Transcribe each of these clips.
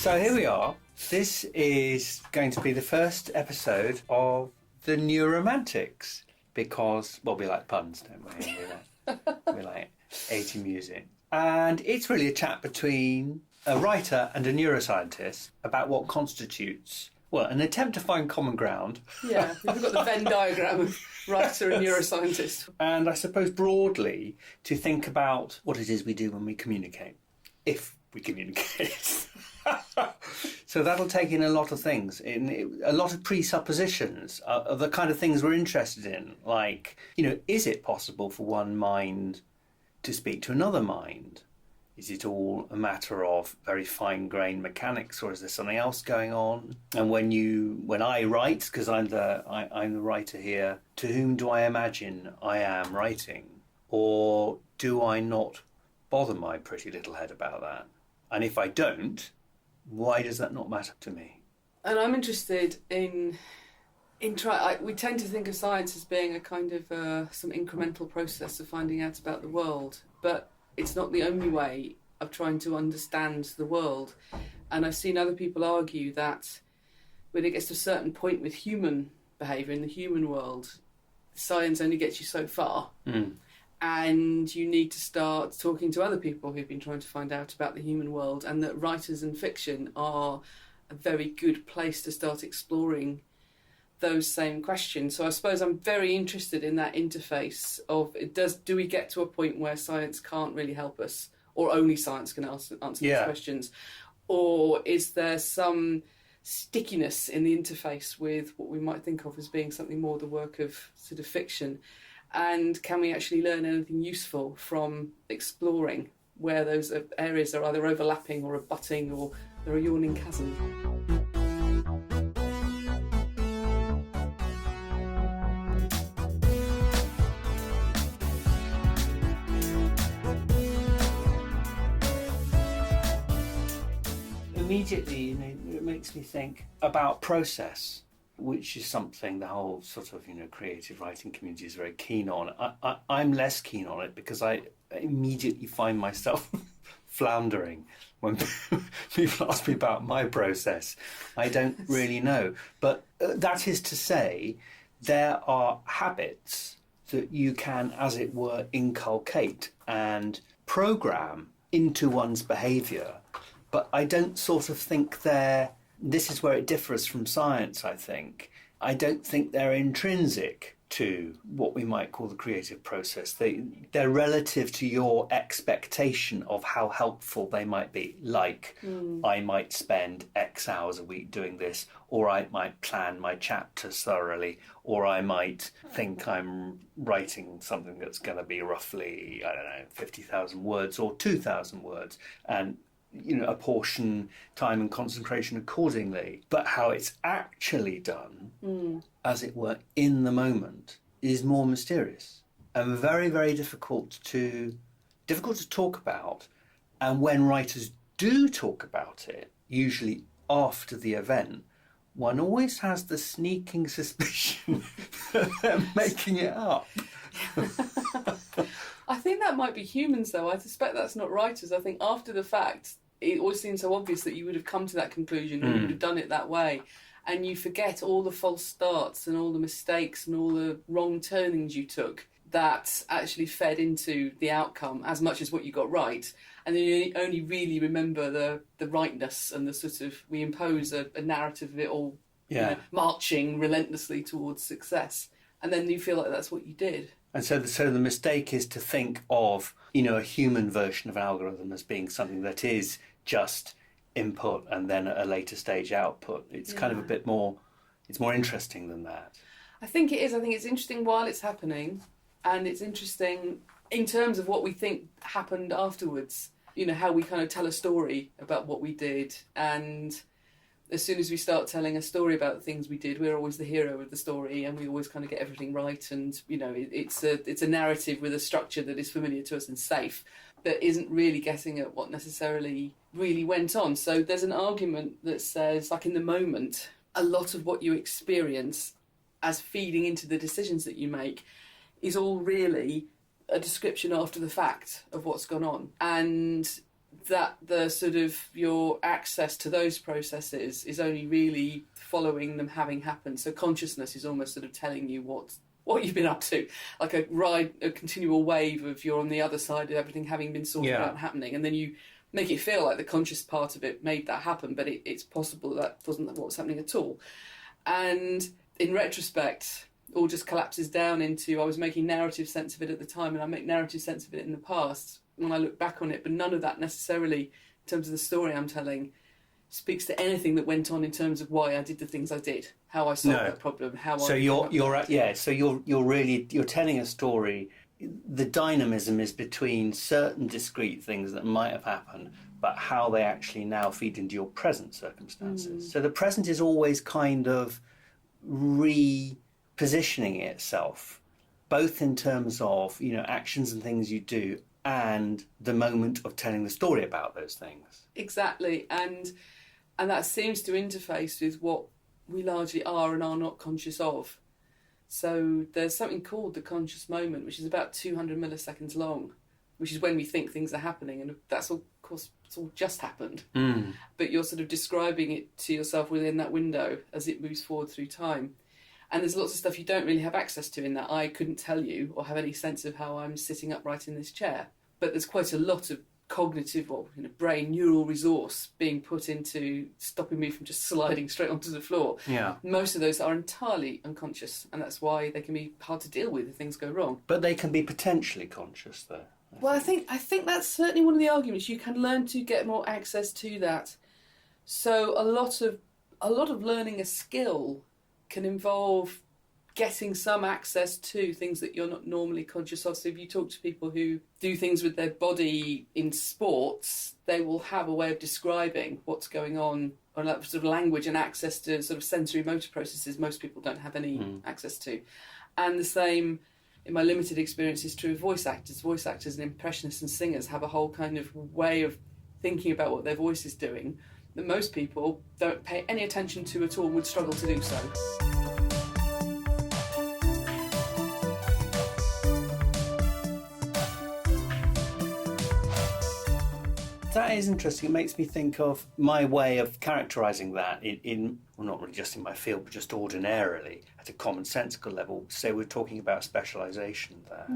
So here we are. This is going to be the first episode of the Neuromantics because, well, we like puns, don't we? We like 80 music. And it's really a chat between a writer and a neuroscientist about what constitutes, well, an attempt to find common ground. Yeah, we've got the Venn diagram of writer and neuroscientist. And I suppose broadly to think about what it is we do when we communicate, if we communicate. So that'll take in a lot of things, a lot of presuppositions of the kind of things we're interested in. Like, is it possible for one mind to speak to another mind? Is it all a matter of very fine-grained mechanics, or is there something else going on? And when I write, because I'm the writer here, to whom do I imagine I am writing? Or do I not bother my pretty little head about that? And if I don't, why does that not matter to me? And I'm interested in we tend to think of science as being a kind of some incremental process of finding out about the world, but it's not the only way of trying to understand the world. And I've seen other people argue that when it gets to a certain point with human behaviour in the human world, science only gets you so far. And you need to start talking to other people who've been trying to find out about the human world, and that writers and fiction are a very good place to start exploring those same questions. So I suppose I'm very interested in that interface of do we get to a point where science can't really help us, or only science can answer these questions? Or is there some stickiness in the interface with what we might think of as being something more the work of sort of fiction? And can we actually learn anything useful from exploring where those areas are either overlapping or abutting, or there are yawning chasms? Immediately, it makes me think about process, which is something the whole sort of, creative writing community is very keen on. I'm less keen on it because I immediately find myself floundering when people ask me about my process. I don't really know. But that is to say, there are habits that you can, as it were, inculcate and program into one's behaviour. But I don't sort of think this is where it differs from science, I think. I don't think they're intrinsic to what we might call the creative process. They're relative to your expectation of how helpful they might be. Like, I might spend X hours a week doing this, or I might plan my chapters thoroughly, or I might think I'm writing something that's going to be roughly, 50,000 words or 2,000 words, and apportion time and concentration accordingly. But how it's actually done, as it were, in the moment, is more mysterious and very, very difficult to talk about. And when writers do talk about it, usually after the event, one always has the sneaking suspicion that they're making it up. I think that might be humans, though. I suspect that's not writers. I think after the fact, it always seems so obvious that you would have come to that conclusion and you would have done it that way. And you forget all the false starts and all the mistakes and all the wrong turnings you took that actually fed into the outcome as much as what you got right. And then you only really remember the rightness and the sort of, we impose a narrative of it all marching relentlessly towards success. And then you feel like that's what you did. And so the mistake is to think of, a human version of an algorithm as being something that is just input and then at a later stage output. It's kind of a bit more, it's more interesting than that. I think it is. I think it's interesting while it's happening, and it's interesting in terms of what we think happened afterwards. How we kind of tell a story about what we did, and as soon as we start telling a story about the things we did, we're always the hero of the story, and we always kind of get everything right. And it's a narrative with a structure that is familiar to us and safe, that isn't really getting at what necessarily really went on. So there's an argument that says, like, in the moment, a lot of what you experience as feeding into the decisions that you make is all really a description after the fact of what's gone on. And that the sort of your access to those processes is only really following them having happened. So consciousness is almost sort of telling you what you've been up to, like a continual wave of you're on the other side of everything having been sorted out and happening, and then you make it feel like the conscious part of it made that happen, but it's possible that wasn't what was happening at all. And in retrospect, all just collapses down into I was making narrative sense of it at the time, and I make narrative sense of it in the past when I look back on it, but none of that necessarily, in terms of the story I'm telling, speaks to anything that went on in terms of why I did the things I did, how I solved that problem, how so I... you're telling a story. The dynamism is between certain discrete things that might have happened, but how they actually now feed into your present circumstances. So the present is always kind of repositioning itself, both in terms of, you know, actions and things you do, and the moment of telling the story about those things. Exactly, and that seems to interface with what we largely are and are not conscious of. So there's something called the conscious moment, which is about 200 milliseconds long, which is when we think things are happening, and that's all, of course, it's all just happened. But you're sort of describing it to yourself within that window as it moves forward through time. And there's lots of stuff you don't really have access to in that. I couldn't tell you or have any sense of how I'm sitting upright in this chair. But there's quite a lot of cognitive or brain neural resource being put into stopping me from just sliding straight onto the floor. Yeah. Most of those are entirely unconscious, and that's why they can be hard to deal with if things go wrong. But they can be potentially conscious, though. I think that's certainly one of the arguments. You can learn to get more access to that. So a lot of learning a skill can involve getting some access to things that you're not normally conscious of. So if you talk to people who do things with their body in sports, they will have a way of describing what's going on, or that sort of language and access to sort of sensory motor processes most people don't have any access to. And the same, in my limited experience, is true of voice actors. Voice actors and impressionists and singers have a whole kind of way of thinking about what their voice is doing that most people don't pay any attention to at all and would struggle to do so. That is interesting. It makes me think of my way of characterising that well, not really just in my field, but just ordinarily at a commonsensical level. Say we're talking about specialisation there,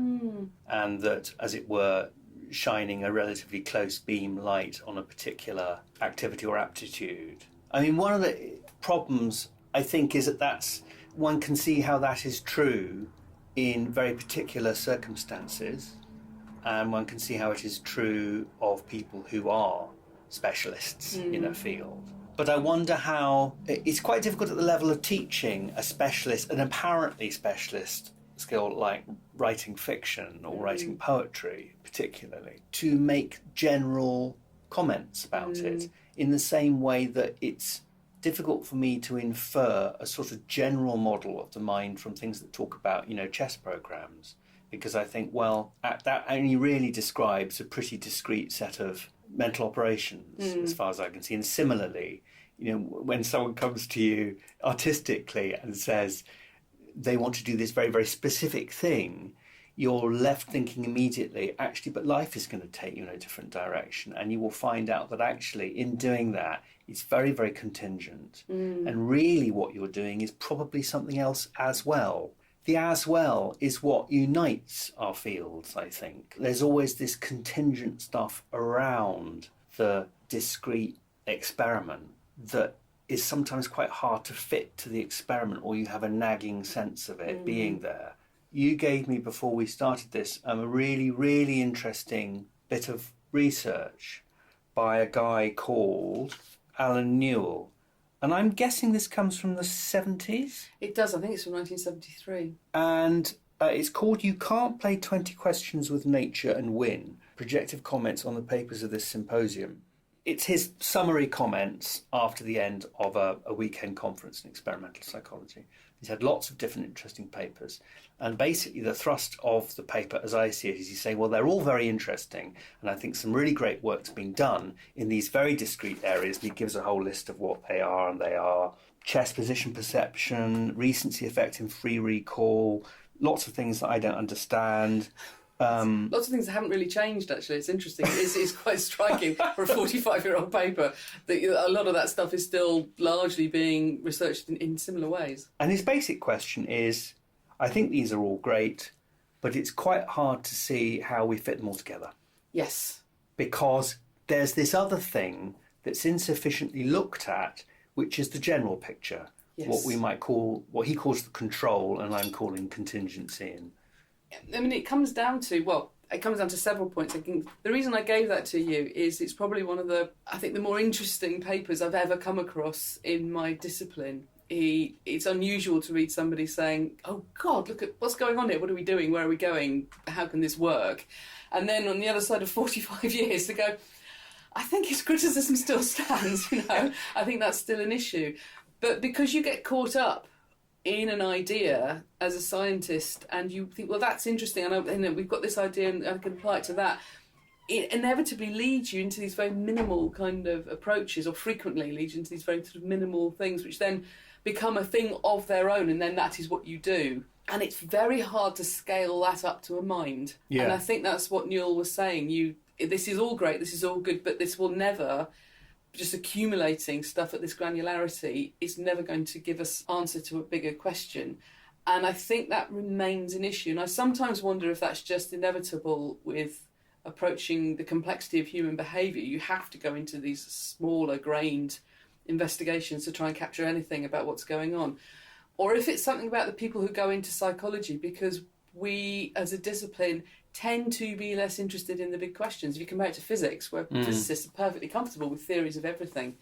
and that, as it were, shining a relatively close beam light on a particular activity or aptitude. I mean, one of the problems, I think, is that one can see how that is true in very particular circumstances. And one can see how it is true of people who are specialists in a field. But I wonder how it's quite difficult at the level of teaching a specialist, an apparently specialist skill like writing fiction or writing poetry particularly, to make general comments about it in the same way that it's difficult for me to infer a sort of general model of the mind from things that talk about, chess programs. Because I think, well, that only really describes a pretty discrete set of mental operations, as far as I can see. And similarly, when someone comes to you artistically and says they want to do this very, very specific thing, you're left thinking immediately, actually, but life is going to take you in a different direction. And you will find out that actually, in doing that, it's very, very contingent. And really what you're doing is probably something else as well. The as well is what unites our fields, I think. There's always this contingent stuff around the discrete experiment that is sometimes quite hard to fit to the experiment, or you have a nagging sense of it being there. You gave me, before we started this, a really, really interesting bit of research by a guy called Alan Newell. And I'm guessing this comes from the 70s? It does. I think it's from 1973. And it's called You Can't Play 20 Questions with Nature and Win, Projective Comments on the Papers of this Symposium. It's his summary comments after the end of a weekend conference in experimental psychology. He's had lots of different interesting papers. And basically the thrust of the paper, as I see it, is he's saying, well, they're all very interesting. And I think some really great work's been done in these very discrete areas. And he gives a whole list of what they are. And they are chest position perception, recency effect in free recall, lots of things that I don't understand. Lots of things haven't really changed, actually. It's interesting. It's quite striking for a 45-year-old paper that a lot of that stuff is still largely being researched in similar ways. And his basic question is, I think these are all great, but it's quite hard to see how we fit them all together. Yes. Because there's this other thing that's insufficiently looked at, which is the general picture. Yes. What we might call, what he calls the control, and I'm calling contingency. And I mean, it comes down to several points. I think the reason I gave that to you is it's probably one of the more interesting papers I've ever come across in my discipline. It's unusual to read somebody saying, oh God, look at what's going on here. What are we doing? Where are we going? How can this work? And then on the other side of 45 years to go, I think his criticism still stands, I think that's still an issue. But because you get caught up in an idea as a scientist and you think, well, that's interesting, and we've got this idea and I can apply it to that, it inevitably leads you into these very minimal kind of approaches, or frequently leads you into these very sort of minimal things, which then become a thing of their own, and then that is what you do. And it's very hard to scale that up to a mind. Yeah. And I think that's what Newell was saying. This is all great, this is all good, but this will never, just accumulating stuff at this granularity, is never going to give us answer to a bigger question. And I think that remains an issue. And I sometimes wonder if that's just inevitable with approaching the complexity of human behaviour. You have to go into these smaller grained investigations to try and capture anything about what's going on. Or if it's something about the people who go into psychology, because we as a discipline tend to be less interested in the big questions. If you compare it to physics, where physicists are perfectly comfortable with theories of everything.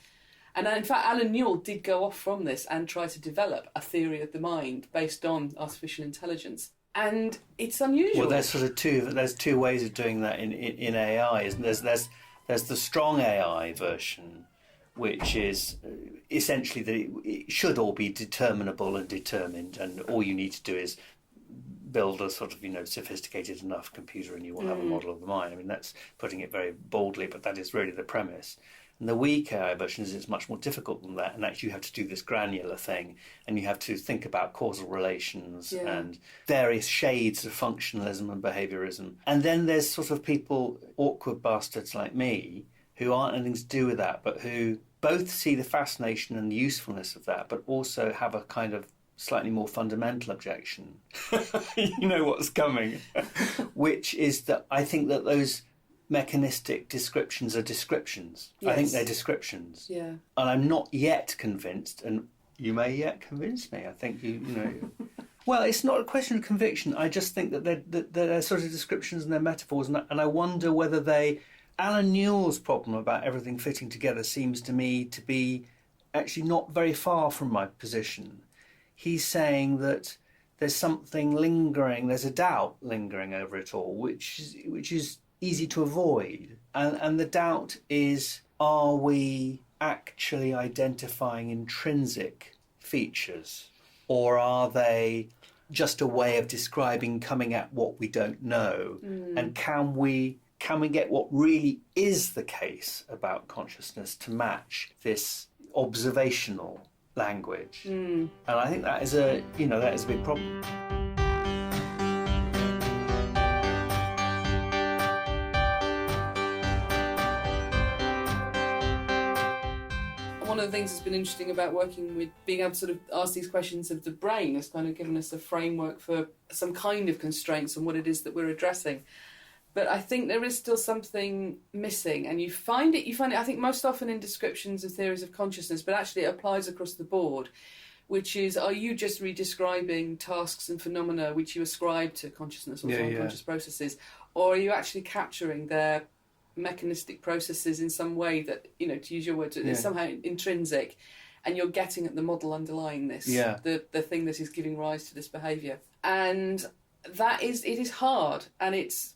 And in fact, Alan Newell did go off from this and try to develop a theory of the mind based on artificial intelligence. And it's unusual. Well, there's two ways of doing that in AI. Isn't there? There's the strong AI version, which is essentially that it should all be determinable and determined, and all you need to do is build a sort of sophisticated enough computer and you will have a model of the mind. I mean, that's putting it very boldly, but that is really the premise. And the weak AI version is it's much more difficult than that, and actually you have to do this granular thing, and you have to think about causal relations and various shades of functionalism and behaviourism. And then there's sort of people, awkward bastards like me, who aren't anything to do with that, but who both see the fascination and the usefulness of that, but also have a kind of slightly more fundamental objection. You know what's coming. Which is that I think that those mechanistic descriptions are descriptions. Yes. I think they're descriptions. Yeah. And I'm not yet convinced, and you may yet convince me. I think you know. Well, it's not a question of conviction. I just think that they're sort of descriptions and they're metaphors, and I wonder whether they. Alan Newell's problem about everything fitting together seems to me to be actually not very far from my position. He's saying that there's something lingering, there's a doubt lingering over it all, which is easy to avoid. And the doubt is, are we actually identifying intrinsic features? Or are they just a way of describing coming at what we don't know? And can we get what really is the case about consciousness to match this observational language? And I think that is a big problem. One of the things that's been interesting about working with being able to sort of ask these questions of the brain has kind of given us a framework for some kind of constraints on what it is that we're addressing. But I think there is still something missing, and you find it, I think, most often in descriptions of theories of consciousness, but actually it applies across the board, which is, are you just redescribing tasks and phenomena which you ascribe to consciousness or unconscious processes, or are you actually capturing their mechanistic processes in some way that, to use your words, is somehow intrinsic, and you're getting at the model underlying this, the thing that is giving rise to this behaviour. And it is hard, and it's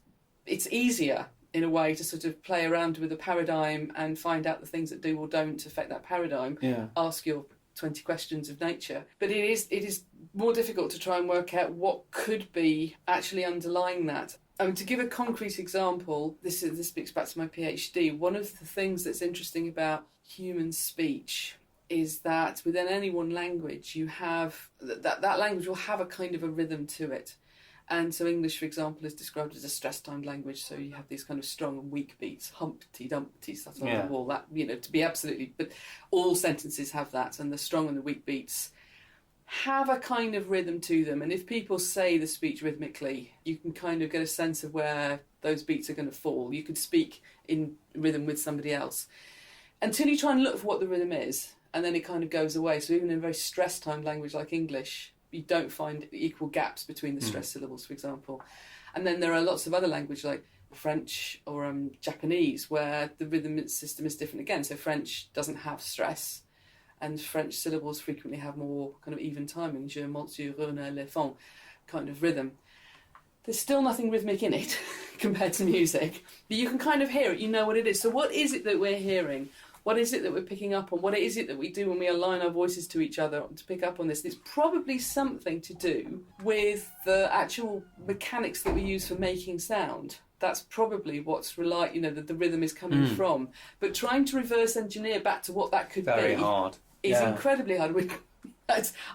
easier in a way to sort of play around with a paradigm and find out the things that do or don't affect that paradigm. Ask your 20 questions of nature. But it is more difficult to try and work out what could be actually underlying that. I mean, to give a concrete example, this speaks back to my PhD. One of the things that's interesting about human speech is that within any one language, you have that language will have a kind of a rhythm to it. And so English, for example, is described as a stress-timed language. So you have these kind of strong and weak beats, Humpty Dumpty, sat on the wall. That, to be absolutely, but all sentences have that, and the strong and the weak beats have a kind of rhythm to them. And if people say the speech rhythmically, you can kind of get a sense of where those beats are going to fall. You could speak in rhythm with somebody else until you try and look for what the rhythm is, and then it kind of goes away. So even in a very stress-timed language like English, you don't find equal gaps between the stress syllables, for example. And then there are lots of other language like French or Japanese, where the rhythm system is different again. So French doesn't have stress, and French syllables frequently have more kind of even timing, je, monsieur, renard, l'éléphant kind of rhythm. There's still nothing rhythmic in it compared to music, but you can kind of hear it, you know what it is. So what is it that we're hearing? What is it that we're picking up on? What is it that we do when we align our voices to each other to pick up on this? It's probably something to do with the actual mechanics that we use for making sound. That's probably what's that the rhythm is coming from. But trying to reverse engineer back to what that could Very be hard. is incredibly hard.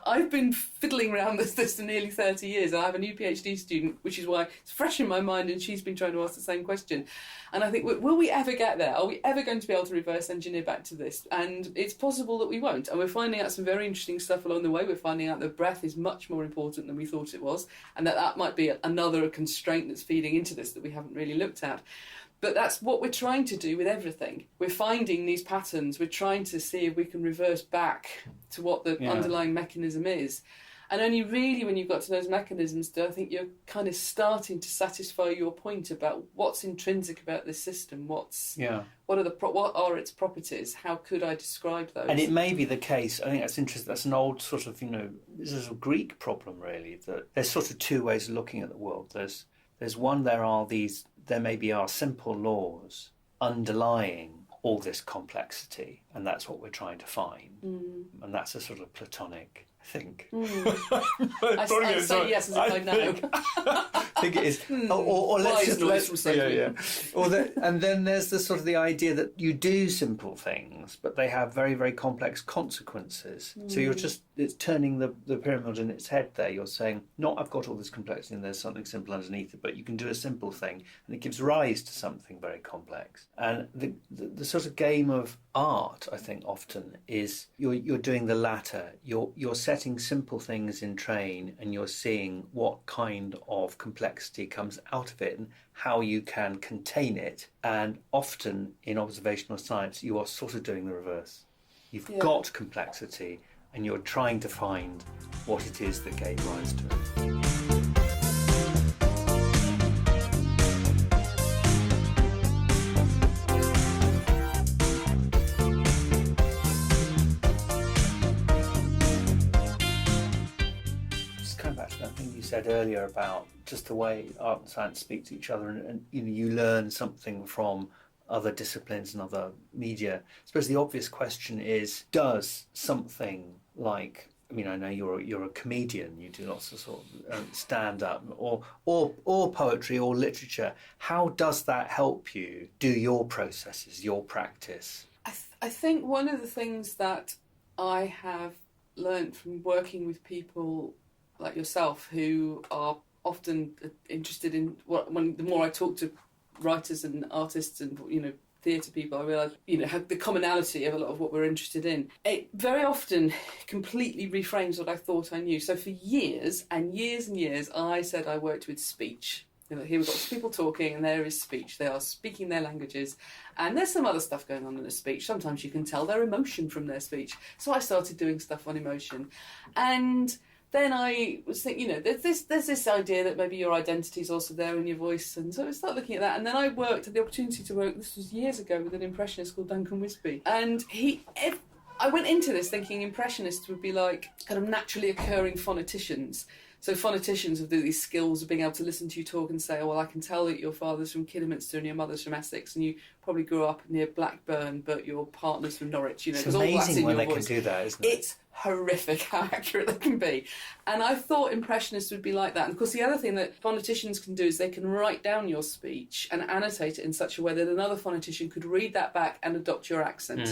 I've been fiddling around this for nearly 30 years. I have a new PhD student, which is why it's fresh in my mind, and she's been trying to ask the same question. And I think, will we ever get there? Are we ever going to be able to reverse engineer back to this? And it's possible that we won't. And we're finding out some very interesting stuff along the way. We're finding out that breath is much more important than we thought it was, and that might be another constraint that's feeding into this that we haven't really looked at. But that's what we're trying to do with everything. We're finding these patterns. We're trying to see if we can reverse back to what the underlying mechanism is. And only really when you've got to those mechanisms do I think you're kind of starting to satisfy your point about what's intrinsic about this system. What are its properties? How could I describe those? And it may be the case, I think that's interesting, that's an old sort of, this is a Greek problem really, that there's sort of two ways of looking at the world. There's one, there maybe are simple laws underlying all this complexity, and that's what we're trying to find. And that's a sort of Platonic, I think. I say yes as if I know. I think it is. Or let's and then there's the sort of the idea that you do simple things, but they have very, very complex consequences. So it's turning the pyramid in its head there. You're saying, not I've got all this complexity and there's something simple underneath it, but you can do a simple thing and it gives rise to something very complex. And the sort of game of art, I think, often is you're doing the latter. You're setting simple things in train and you're seeing what kind of complexity comes out of it and how you can contain it. And often in observational science, you are sort of doing the reverse. You've got complexity and you're trying to find what it is that gave rise to it. Said earlier about just the way art and science speak to each other, and you learn something from other disciplines and other media. I suppose the obvious question is, does something like, I know you're a comedian, you do lots of sort of stand up or poetry or literature. How does that help you do your processes, your practice? I think one of the things that I have learned from working with people like yourself, who are often interested in the more I talk to writers and artists and theatre people, I realise have the commonality of a lot of what we're interested in. It very often completely reframes what I thought I knew. So for years and years and years, I said I worked with speech. Here we've got people talking, and there is speech. They are speaking their languages, and there's some other stuff going on in the speech. Sometimes you can tell their emotion from their speech. So I started doing stuff on emotion, and then I was thinking, there's this idea that maybe your identity is also there in your voice, and so I started looking at that. And then I had the opportunity to work, this was years ago, with an impressionist called Duncan Wisby. And I went into this thinking impressionists would be like kind of naturally occurring phoneticians. So phoneticians have these skills of being able to listen to you talk and say, oh, well, I can tell that your father's from Kidderminster and your mother's from Essex, and you probably grew up near Blackburn, but your partner's from Norwich. It's amazing when they can do that, isn't it? It's horrific how accurate they can be. And I thought impressionists would be like that. And of course, the other thing that phoneticians can do is they can write down your speech and annotate it in such a way that another phonetician could read that back and adopt your accent.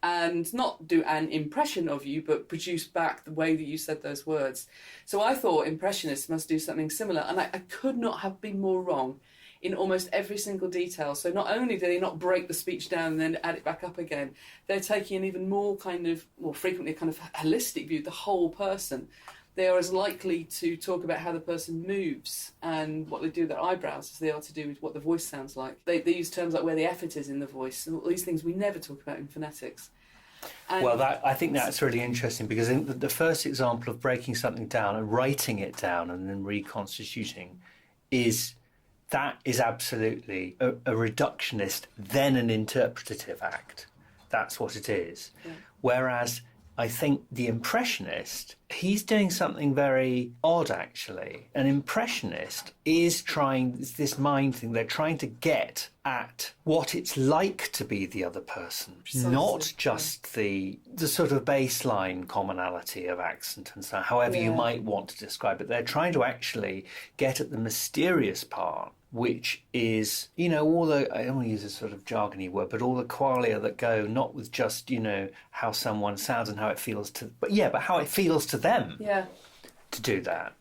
and not do an impression of you, but produce back the way that you said those words. So I thought impressionists must do something similar, and I could not have been more wrong in almost every single detail. So not only do they not break the speech down and then add it back up again, they're taking an even more frequently a kind of holistic view, the whole person. They are as likely to talk about how the person moves and what they do with their eyebrows as they are to do with what the voice sounds like. They use terms like where the effort is in the voice, and all these things we never talk about in phonetics. And I think that's really interesting, because in the first example of breaking something down and writing it down and then reconstituting is absolutely a reductionist, then an interpretative act. That's what it is. Yeah. Whereas I think the impressionist, he's doing something very odd, actually. An impressionist is this mind thing, they're trying to get at what it's like to be the other person, precisely. Not just the sort of baseline commonality of accent and so, however you might want to describe it. They're trying to actually get at the mysterious part, which is, all the, I don't want to use a sort of jargony word, but all the qualia that go not with just, how someone sounds and how it feels but how it feels to them to do that.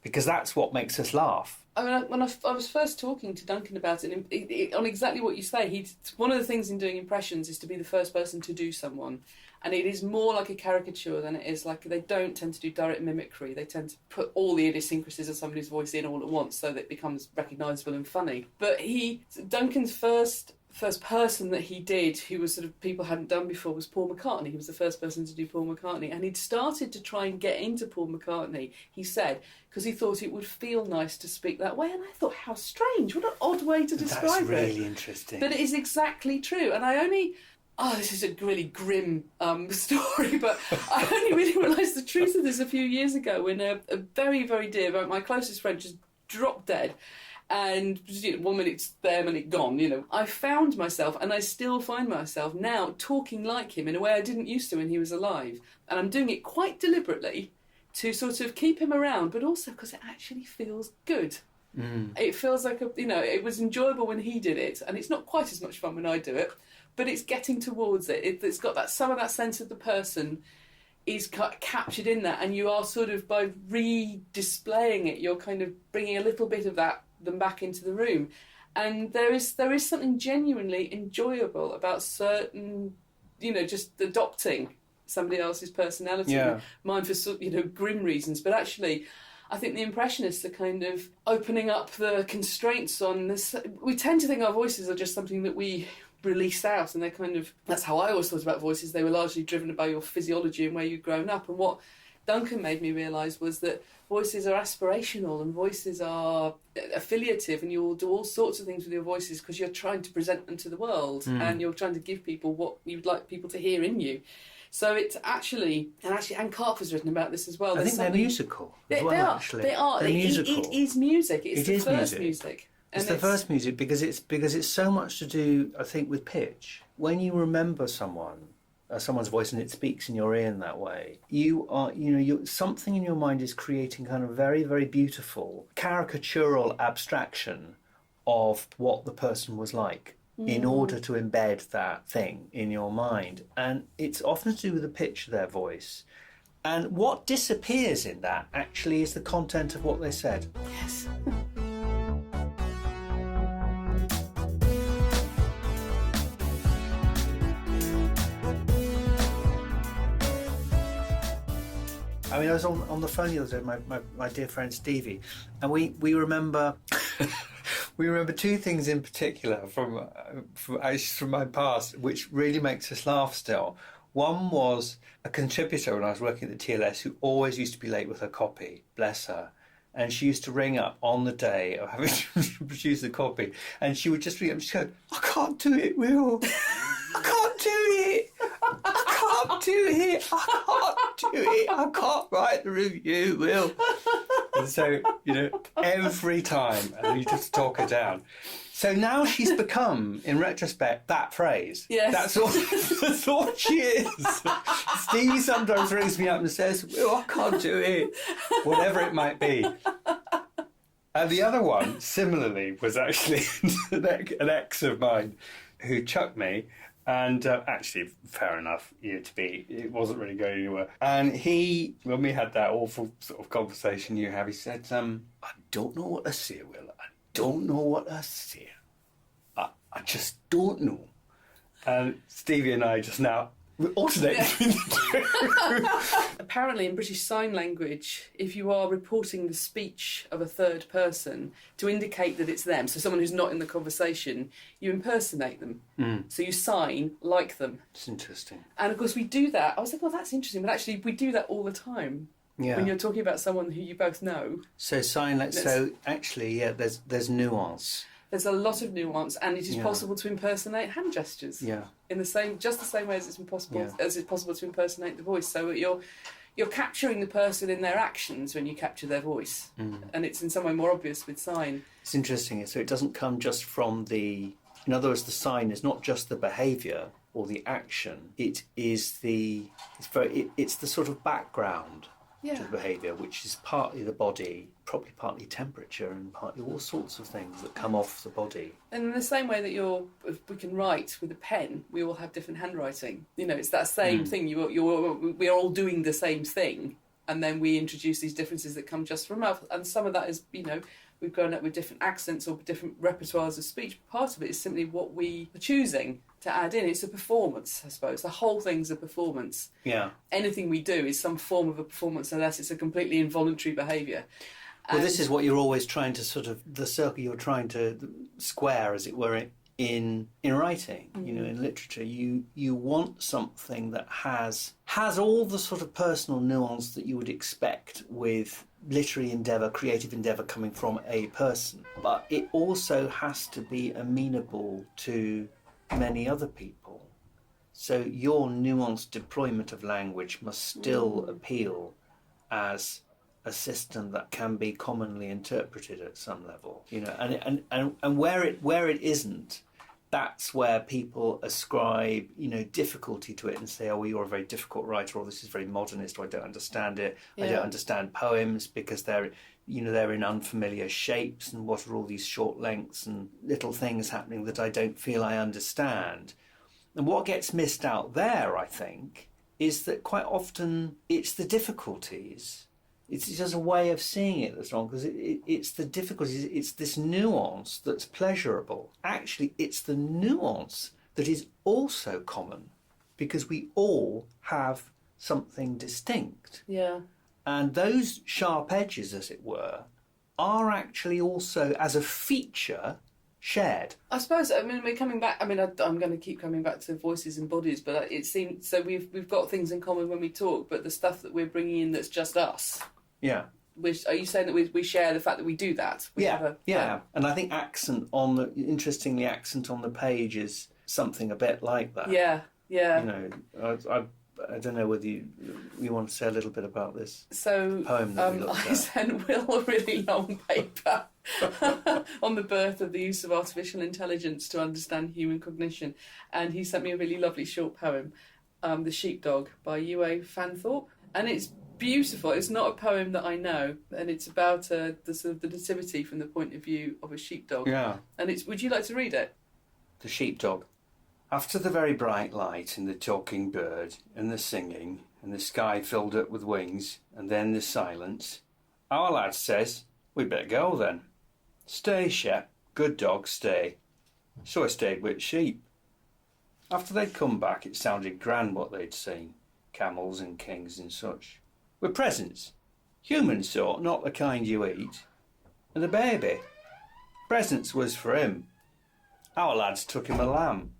Because that's what makes us laugh. I mean, when I was first talking to Duncan about it, on exactly what you say, one of the things in doing impressions is to be the first person to do someone. And it is more like a caricature than it is like, they don't tend to do direct mimicry. They tend to put all the idiosyncrasies of somebody's voice in all at once so that it becomes recognisable and funny. But Duncan's first person that he did, who was sort of people hadn't done before, was Paul McCartney. He was the first person to do Paul McCartney. And he'd started to try and get into Paul McCartney, he said, because he thought it would feel nice to speak that way. And I thought, how strange, what an odd way to describe it. That's really interesting. But it is exactly true. And this is a really grim story, but I only really realised the truth of this a few years ago when a very, very dear, my closest friend, just dropped dead. And 1 minute's there, 1 minute gone, I found myself, and I still find myself now talking like him in a way I didn't used to when he was alive. And I'm doing it quite deliberately to sort of keep him around, but also because it actually feels good. Mm. It feels like, it was enjoyable when he did it, and it's not quite as much fun when I do it, but it's getting towards it. It's got some of that sense of the person is captured in that, and you are sort of, by re-displaying it, you're kind of bringing a little bit of them back into the room. And there is something genuinely enjoyable about certain, just adopting somebody else's personality. Yeah. Mine for, grim reasons, but actually I think the impressionists are kind of opening up the constraints on this. We tend to think our voices are just something that we release out, and they're kind of, that's how I always thought about voices. They were largely driven by your physiology and where you'd grown up. And what Duncan made me realise was that voices are aspirational and voices are affiliative, and you'll do all sorts of things with your voices because you're trying to present them to the world and you're trying to give people what you'd like people to hear in you. So it's actually, Anne Clark has written about this as well. I think they're musical as well, actually. They are. They're musical. It is music. It's the first music. It's the first music because it's so much to do, I think, with pitch. When you remember someone's voice and it speaks in your ear in that way, something in your mind is creating kind of very, very beautiful caricatural abstraction of what the person was like in order to embed that thing in your mind. And it's often to do with the pitch of their voice. And what disappears in that actually is the content of what they said. Yes. I mean, I was on the phone the other day with my dear friend Stevie, and we remember we remember two things in particular from my past, which really makes us laugh still. One was a contributor when I was working at the TLS who always used to be late with her copy, bless her. And she used to ring up on the day of having to produce the copy, and she would just ring up and she'd go, "I can't do it, Will. I can't do it. I can't do it. I can't do it. I can't write the review, Will." And so, every time, and you just talk her down. So now she's become, in retrospect, that phrase. Yes. That's all she is. Stevie sometimes rings me up and says, "Will, I can't do it." Whatever it might be. And the other one, similarly, was actually an ex of mine who chucked me And actually, fair enough, it wasn't really going anywhere. And when we had that awful sort of conversation you have, he said, I don't know what to say, Will. I don't know what to say. I just don't know. And Stevie and I just now alternate between the two. Apparently, in British Sign Language, if you are reporting the speech of a third person to indicate that it's them, so someone who's not in the conversation, you impersonate them. So you sign like them. It's interesting. And of course, we do that. I was like, well, that's interesting, but actually, we do that all the time. Yeah. When you're talking about someone who you both know. So actually, there's nuance. There's a lot of nuance, and it is possible to impersonate hand gestures. Yeah. In the same way as it's possible to impersonate the voice. So you're capturing the person in their actions when you capture their voice, and it's in some way more obvious with sign. It's interesting. So it doesn't come just from in other words, the sign is not just the behaviour or the action. It's the sort of background to the behaviour, which is partly the body, probably partly temperature, and partly all sorts of things that come off the body. And in the same way that if we can write with a pen, we all have different handwriting. It's that same thing. We are all doing the same thing, and then we introduce these differences that come just from mouth. And some of that is, we've grown up with different accents or different repertoires of speech. Part of it is simply what we are choosing to add in. It's a performance, I suppose. The whole thing's a performance. Yeah. Anything we do is some form of a performance, unless it's a completely involuntary behaviour. Well, this is what you're always trying to the circle you're trying to square, as it were, in writing. In literature, you want something that has all the sort of personal nuance that you would expect with literary endeavour, creative endeavour coming from a person, but it also has to be amenable to many other people. So your nuanced deployment of language must still appeal as a system that can be commonly interpreted at some level, and where it isn't, that's where people ascribe, difficulty to it and say, oh, you're a very difficult writer, or this is very modernist, or I don't understand it. Yeah. I don't understand poems because they're in unfamiliar shapes, and what are all these short lengths and little things happening that I don't feel I understand. And what gets missed out there, I think, is that quite often it's the difficulties. It's just a way of seeing it that's wrong, because it's the difficulties, it's this nuance that's pleasurable. Actually, it's the nuance that is also common, because we all have something distinct. Yeah. And those sharp edges, as it were, are actually also, as a feature, shared. I suppose, we're coming back, I'm going to keep coming back to voices and bodies, but it seems, so we've got things in common when we talk, but the stuff that we're bringing in that's just us. Yeah. Are you saying that we share the fact that we do that? Yeah. And I think accent on the page is something a bit like that. Yeah. I don't know whether you want to say a little bit about this poem that we looked at. I sent Will a really long paper on the birth of the use of artificial intelligence to understand human cognition, and he sent me a really lovely short poem, The Sheepdog by Ue Fanthorpe, and it's beautiful. It's not a poem that I know, and it's about the nativity from the point of view of a sheepdog. Yeah. And would you like to read it? The Sheepdog. After the very bright light and the talking bird and the singing and the sky filled up with wings and then the silence, our lad says, "We'd better go then." "Stay, Shep. Good dog, stay." So I stayed with sheep. After they'd come back, it sounded grand what they'd seen. Camels and kings and such. With presents. Human sort, not the kind you eat. And the baby. Presents was for him. Our lads took him a lamb.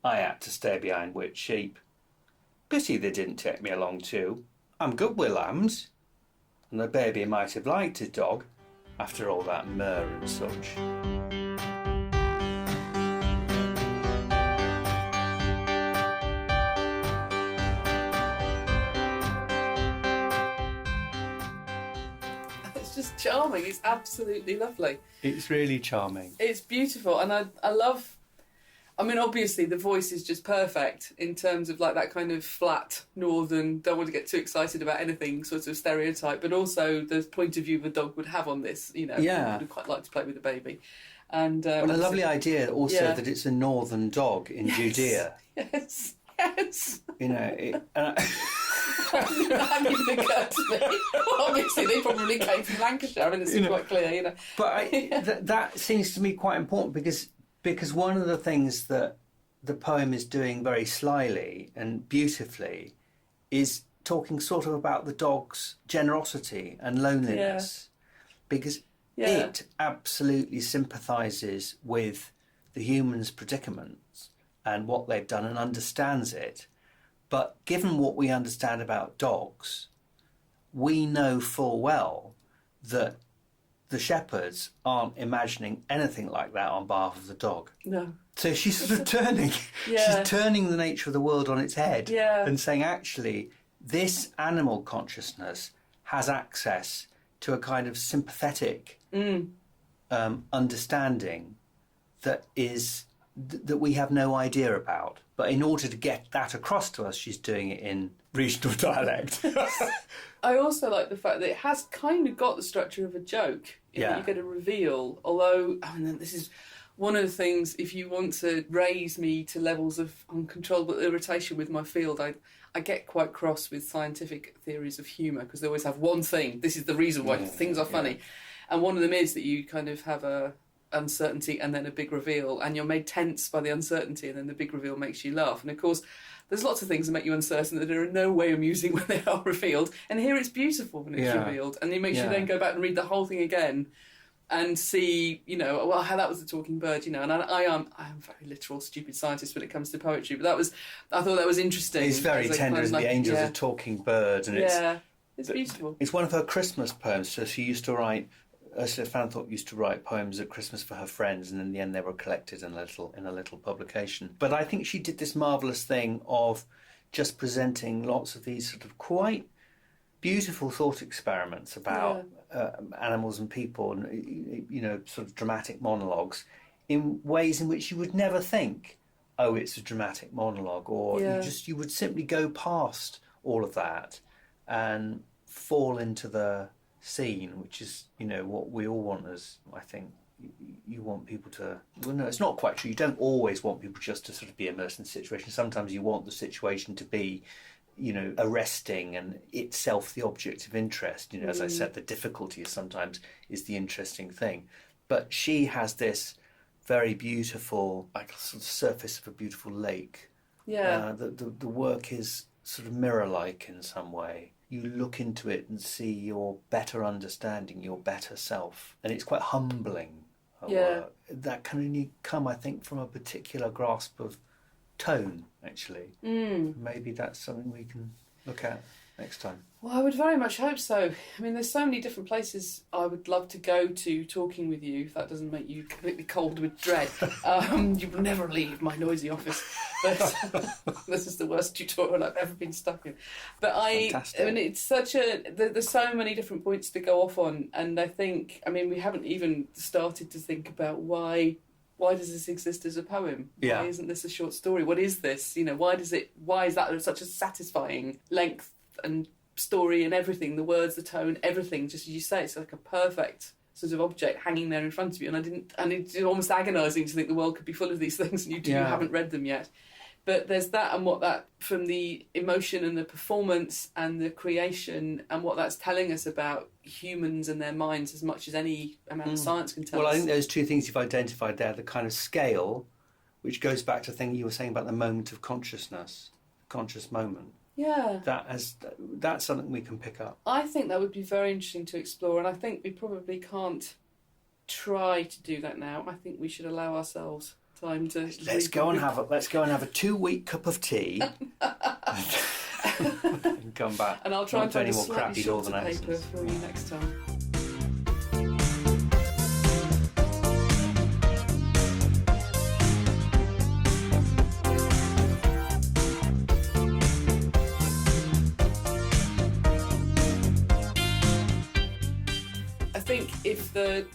I had to stay behind with sheep. Pity they didn't take me along too. I'm good with lambs. And the baby might have liked a dog, after all that myrrh and such. It's just charming. It's absolutely lovely. It's really charming. It's beautiful, and I love... obviously the voice is just perfect in terms of like that kind of flat northern, don't want to get too excited about anything sort of stereotype, but also the point of view the dog would have on this, Yeah. would quite like to play with the baby. And what a lovely idea also that it's a northern dog in Judea. Yes. You know, that hadn't even occurred to me. Well, obviously, they probably came from Lancashire, and it's quite clear, you know. But that seems to me quite important because one of the things that the poem is doing very slyly and beautifully is talking sort of about the dog's generosity and loneliness, because it absolutely sympathises with the human's predicaments and what they've done and understands it. But given what we understand about dogs, we know full well that the shepherds aren't imagining anything like that on behalf of the dog. No. So she's sort of turning, she's turning the nature of the world on its head and saying, actually, this animal consciousness has access to a kind of sympathetic understanding that we have no idea about. But in order to get that across to us, she's doing it in regional dialect. I also like the fact that it has kind of got the structure of a joke. You get a reveal, although this is one of the things, if you want to raise me to levels of uncontrollable irritation with my field, I get quite cross with scientific theories of humour, because they always have one thing. This is the reason why things are funny. And one of them is that you kind of have a uncertainty and then a big reveal, and you're made tense by the uncertainty, and then the big reveal makes you laugh. And of course, there's lots of things that make you uncertain that are in no way amusing when they are revealed. And here it's beautiful when it's revealed, and it makes you then go back and read the whole thing again and see, how that was the talking bird, And I am a very literal, stupid scientist when it comes to poetry, but I thought that was interesting. It's very tender, isn't The Angel's a talking bird, and it's beautiful. It's one of her Christmas poems. So she used to write. Ursula Fanthorpe used to write poems at Christmas for her friends, and in the end they were collected in a little publication. But I think she did this marvellous thing of just presenting lots of these sort of quite beautiful thought experiments about animals and people, and sort of dramatic monologues in ways in which you would never think, oh, it's a dramatic monologue, or you would simply go past all of that and fall into the scene, which is what we all want. As I think you want people to, well, no, it's not quite true. You don't always want people just to sort of be immersed in the situation. Sometimes you want the situation to be arresting and itself the object of interest. As I said, the difficulty sometimes is the interesting thing. But she has this very beautiful, like sort of surface of a beautiful lake. The work is sort of mirror-like in some way. You look into it and see your better understanding, your better self. And it's quite humbling. That can only come, I think, from a particular grasp of tone, actually. Maybe that's something we can look at next time. Well, I would very much hope so. I mean, there's so many different places I would love to go to talking with you, if that doesn't make you completely cold with dread. You will never leave my noisy office. But this is the worst tutorial I've ever been stuck in. But Fantastic. It's such there's so many different points to go off on, and I think, we haven't even started to think about why does this exist as a poem? Why isn't this a short story? What is this? Why is that such a satisfying length and story and everything, the words, the tone, everything, just as you say, it's like a perfect sort of object hanging there in front of you, and it's almost agonising to think the world could be full of these things and you haven't read them yet. But there's that, and what that, from the emotion and the performance and the creation, and what that's telling us about humans and their minds as much as any amount of science can tell us. Well, I think those two things you've identified there, the kind of scale, which goes back to the thing you were saying about the moment of consciousness, the conscious moment. Yeah. That's something we can pick up. I think that would be very interesting to explore, and I think we probably can't try to do that now. I think we should allow ourselves time to... Let's go and have a 2-week cup of tea and come back. And I'll try and find a more slightly crappy shorter Northern paper accents for you next time. I think if the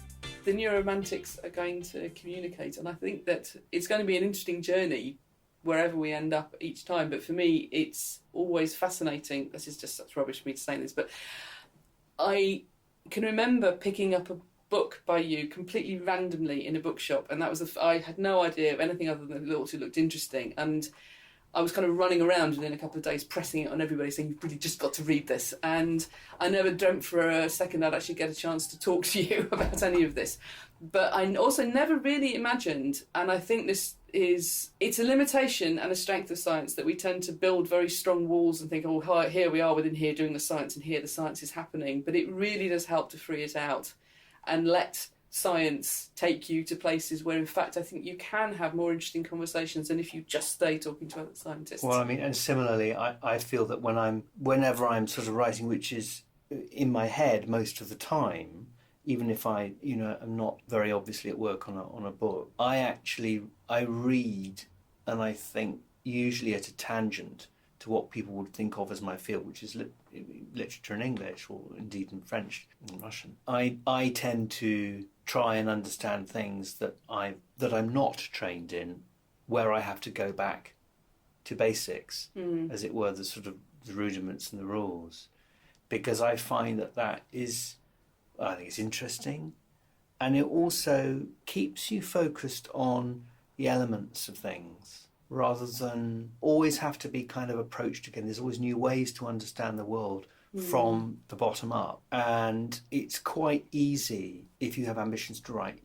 Neuromantics are going to communicate, and I think that it's going to be an interesting journey wherever we end up each time, but for me it's always fascinating. This is just such rubbish for me to say this, but I can remember picking up book by you completely randomly in a bookshop, and that was I had no idea of anything other than it looked interesting, and I was kind of running around and in a couple of days pressing it on everybody saying, you've really just got to read this. And I never dreamt for a second I'd actually get a chance to talk to you about any of this. But I also never really imagined, and I think it's a limitation and a strength of science, that we tend to build very strong walls and think, oh, here we are within here doing the science, and here the science is happening. But it really does help to free it out and let science take you to places where, in fact, I think you can have more interesting conversations than if you just stay talking to other scientists. Well, I mean, and similarly, I feel that whenever I'm sort of writing, which is in my head most of the time, even if I, am not very obviously at work on a book, I read and I think usually at a tangent to what people would think of as my field, which is literature in English, or indeed in French and Russian. I tend to try and understand things that I'm not trained in, where I have to go back to basics, as it were, the sort of the rudiments and the rules, because I find that is, I think it's interesting, and it also keeps you focused on the elements of things, rather than always have to be kind of approached again. There's always new ways to understand the world from the bottom up. And it's quite easy, if you have ambitions to write,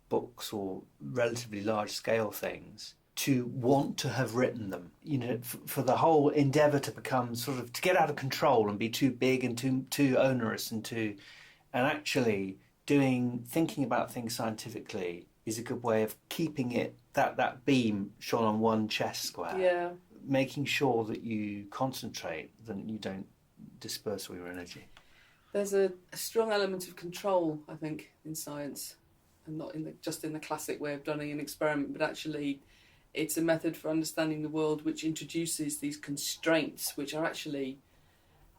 books or relatively large scale things, to want to have written them, for the whole endeavour to become to get out of control and be too big and too onerous and actually thinking about things scientifically is a good way of keeping it, that beam shone on one chest square. Yeah. Making sure that you concentrate, that you don't disperse all your energy. There's a strong element of control, I think, in science, and not just in the classic way of running an experiment, but actually it's a method for understanding the world which introduces these constraints, which are actually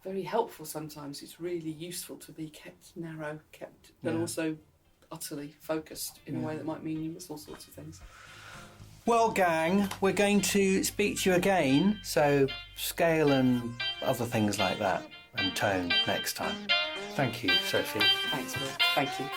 very helpful sometimes. It's really useful to be kept narrow, but also utterly focused in a way that might mean you miss all sorts of things. Well, gang, we're going to speak to you again, so scale and other things like that, and tone next time. Thank you, Sophie. Thanks, Will. Thank you.